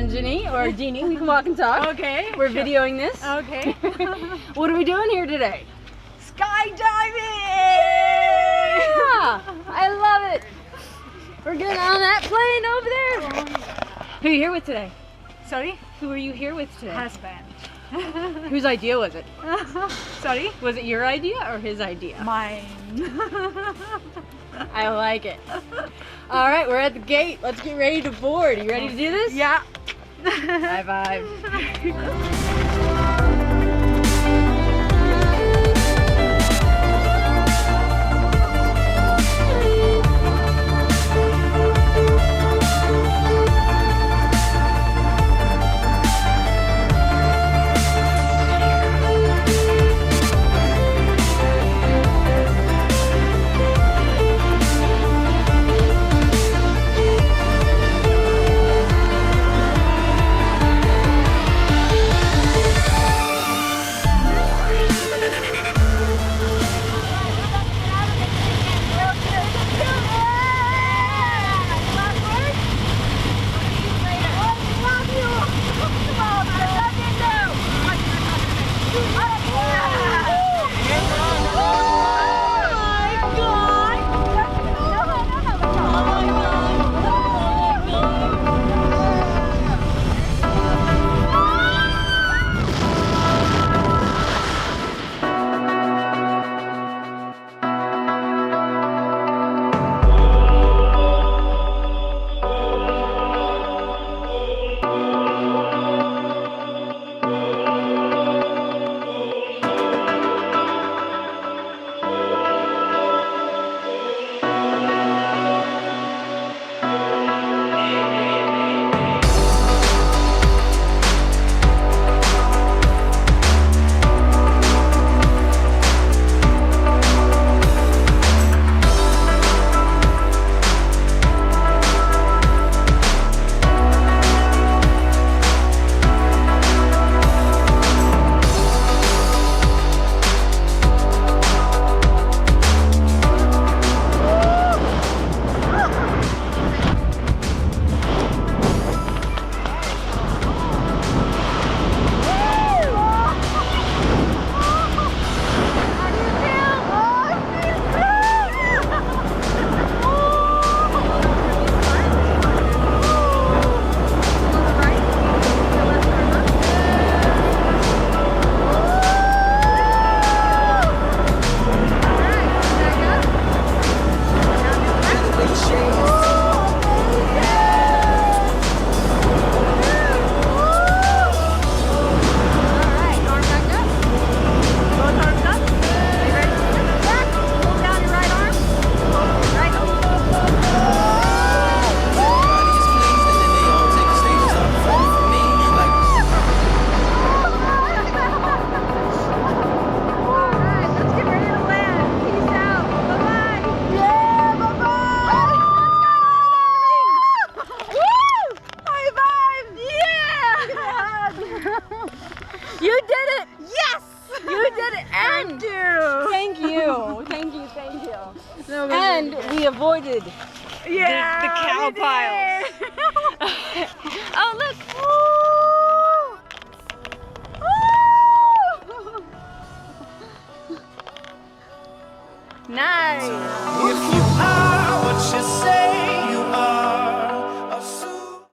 and Ginny, or Jeannie. We can walk and talk. Okay. We're videoing this. Okay. What are we doing here today? Skydiving! Yeah, I love it. We're getting on that plane over there. Who are you here with today? Sorry? Who are you here with today? Husband. Whose idea was it? Sorry? Was it your idea or his idea? Mine. I like it. All right, we're at the gate. Let's get ready to board. You ready to do this? Yeah. High five. You did it! Yes! You did it! And Thank you. Thank you. Thank you. No, And we avoided yeah, the cow we did piles. it. Oh, look! Nice! If you